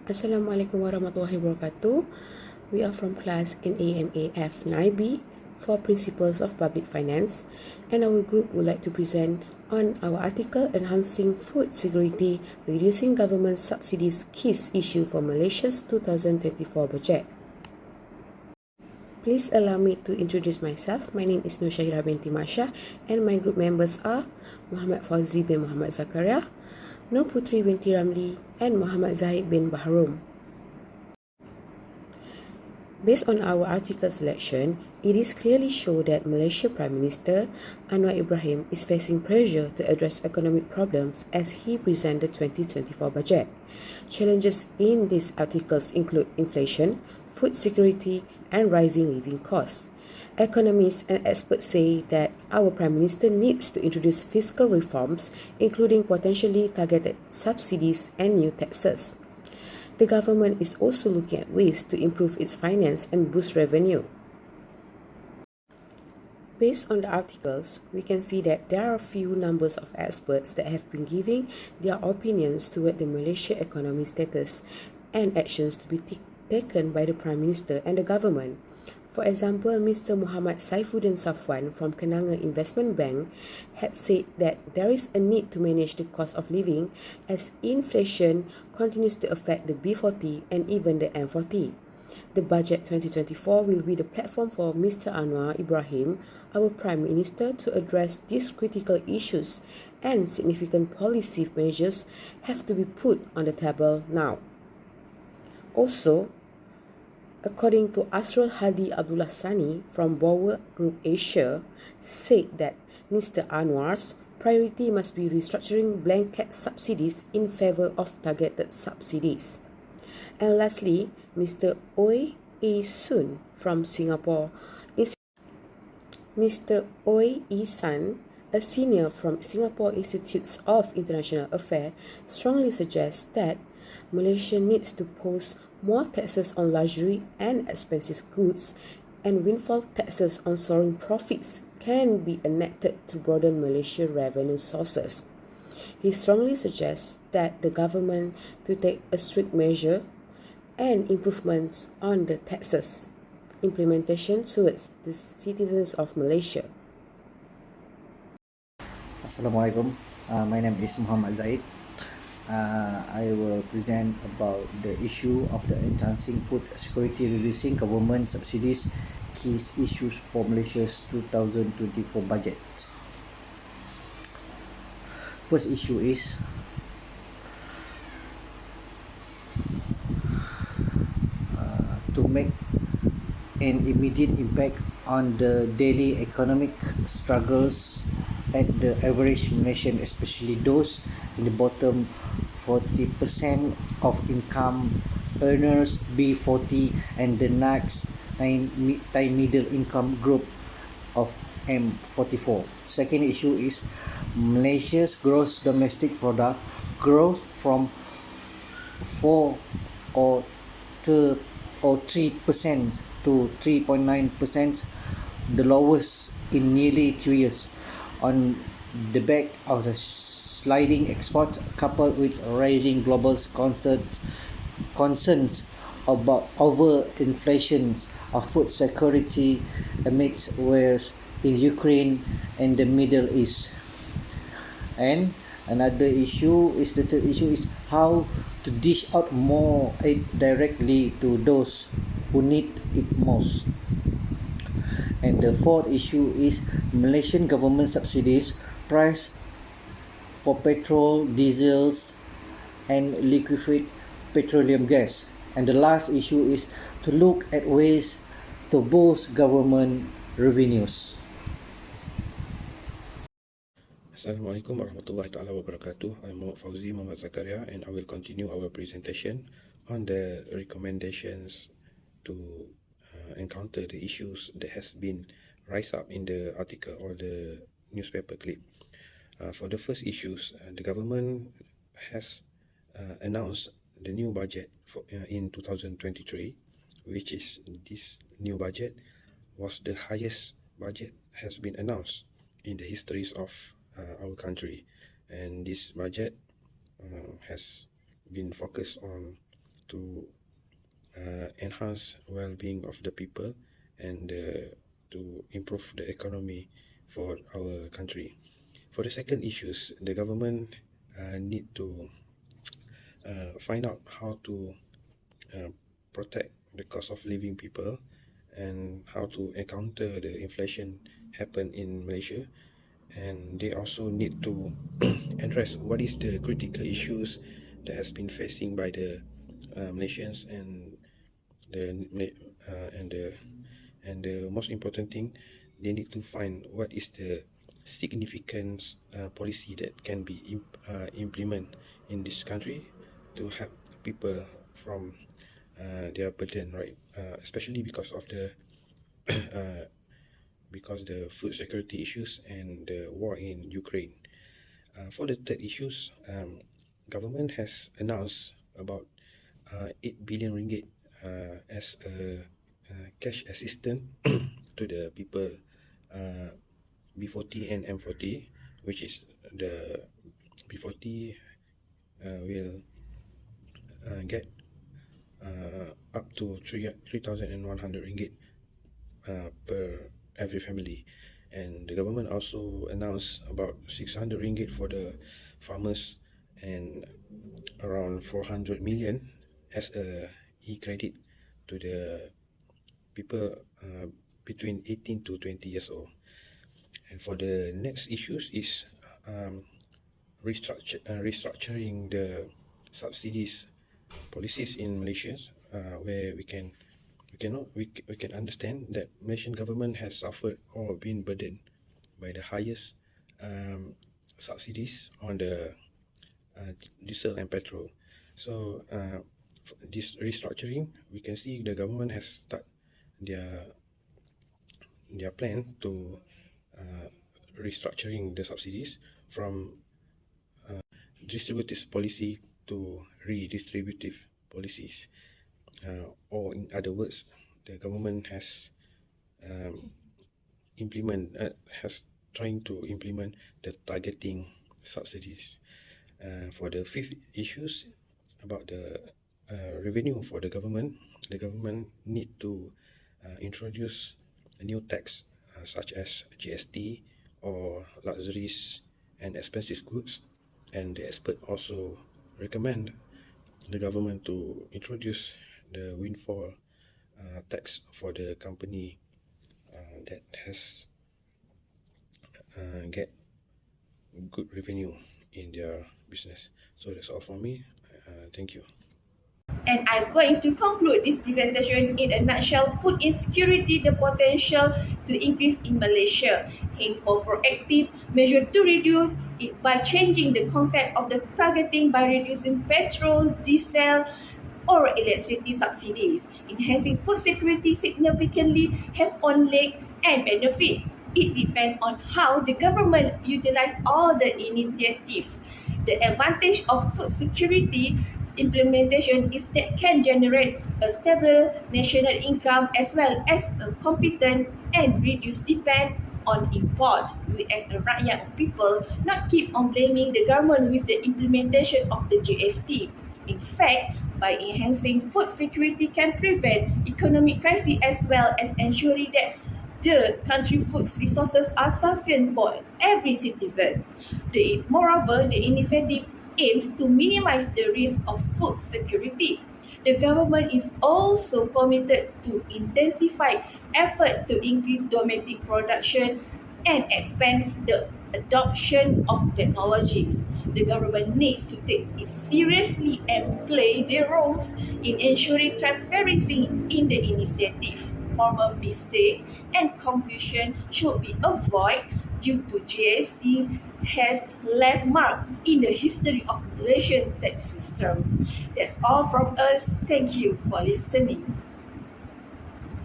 Assalamualaikum warahmatullahi wabarakatuh. We are from class in AMAF 9B for Principles of Public Finance, and our group would like to present on our article Enhancing Food Security, Reducing Government Subsidies Keys issue for Malaysia's 2024 budget. Please allow me to introduce myself. My name is Nur Syahira binti Masha, and my group members are Muhammad Fauzi bin Muhammad Zakaria, Nur Putri binti Ramli, and Muhammad Zahid bin Bahrum. Based on our article selection, it is clearly shown that Malaysia Prime Minister Anwar Ibrahim is facing pressure to address economic problems as he presented the 2024 budget. Challenges in these articles include inflation, food security, and rising living costs. Economists and experts say that our Prime Minister needs to introduce fiscal reforms, including potentially targeted subsidies and new taxes. The government is also looking at ways to improve its finance and boost revenue. Based on the articles, we can see that there are a few numbers of experts that have been giving their opinions toward the Malaysia economy status and actions to be taken by the Prime Minister and the government. For example, Mr. Muhammad Saifuddin Safwan from Kenanga Investment Bank had said that there is a need to manage the cost of living as inflation continues to affect the B40 and even the M40. The Budget 2024 will be the platform for Mr. Anwar Ibrahim, our Prime Minister, to address these critical issues, and significant policy measures have to be put on the table now. Also, according to Asrul Hadi Abdullah Sani from Bower Group Asia, said that Mr. Anwar's priority must be restructuring blanket subsidies in favour of targeted subsidies. And lastly, Mr. Oi E Sun from Singapore, Mr. Oi E Sun, a senior from Singapore Institute of International Affairs, strongly suggests that Malaysia needs to pose more taxes on luxury and expensive goods, and windfall taxes on soaring profits can be enacted to broaden Malaysia's revenue sources. He strongly suggests that the government to take a strict measure and improvements on the taxes implementation towards the citizens of Malaysia. Assalamualaikum. My name is Muhammad Zahid. I will present about the issue of the enhancing food security, reducing government subsidies, key issues for Malaysia's 2024 budget. First issue is to make an immediate impact on the daily economic struggles at the average Malaysian, especially those in the bottom 40% of income earners B40 and the next middle income group of M44. Second issue is Malaysia's gross domestic product growth from 4 or 3% to 3.9%, the lowest in nearly 2 years, on the back of the sliding exports coupled with rising global concerns about over-inflation of food security amidst wars in Ukraine and the Middle East. And another issue is, the third issue is how to dish out more aid directly to those who need it most. And the fourth issue is Malaysian government subsidies, price for petrol, diesels, and liquefied petroleum gas. And the last issue is to look at ways to boost government revenues. Assalamualaikum warahmatullahi wabarakatuh. I'm Muhammad Fauzi Muhammad Zakaria, and I will continue our presentation on the recommendations to encounter the issues that has been raised up in the article or the newspaper clip. For the first issues, the government has announced the new budget for in 2023, which is this new budget was the highest budget has been announced in the histories of our country, and this budget has been focused on to enhance well-being of the people and to improve the economy for our country. For the second issues, the government need to find out how to protect the cost of living people and how to encounter the inflation happen in Malaysia. And they also need to address what is the critical issues that has been facing by the Malaysians, and the most important thing, they need to find what is the significant policy that can be implemented in this country to help people from their burden, right? Especially because of the food security issues and the war in Ukraine. For the third issues, government has announced about 8 billion ringgit as a cash assistance to the people B40 and M40, which is the B40 will get up to 3,100 ringgit per every family. And the government also announced about 600 ringgit for the farmers and around 400 million as a e-credit to the people between 18 to 20 years old. And for the next issues is restructuring the subsidies policies in Malaysia, where we can understand that Malaysian government has suffered or been burdened by the highest subsidies on the diesel and petrol. So this restructuring, we can see the government has started their plan to restructuring the subsidies from distributive policy to redistributive policies. Or in other words, the government has trying to implement the targeting subsidies. For the fifth issues about the revenue for the government need to introduce a new tax such as GST or luxuries and expensive goods, and the expert also recommend the government to introduce the windfall tax for the company that has get good revenue in their business. So that's all from me. Thank you. And I'm going to conclude this presentation in a nutshell. Food insecurity, the potential to increase in Malaysia. Aim for proactive measure to reduce it by changing the concept of the targeting by reducing petrol, diesel, or electricity subsidies. Enhancing food security significantly have on leg and benefit. It depends on how the government utilize all the initiatives. The advantage of food security implementation is that can generate a stable national income as well as a competent and reduce depend on import. We as a rakyat people not keep on blaming the government with the implementation of the GST. In fact, by enhancing food security can prevent economic crisis as well as ensuring that the country food resources are sufficient for every citizen. Moreover, the initiative aims to minimize the risk of food security. The government is also committed to intensify effort to increase domestic production and expand the adoption of technologies. The government needs to take it seriously and play their roles in ensuring transparency in the initiative. Formal mistake and confusion should be avoided due to GST has left mark in the history of Malaysian tax system. That's all from us. Thank you for listening.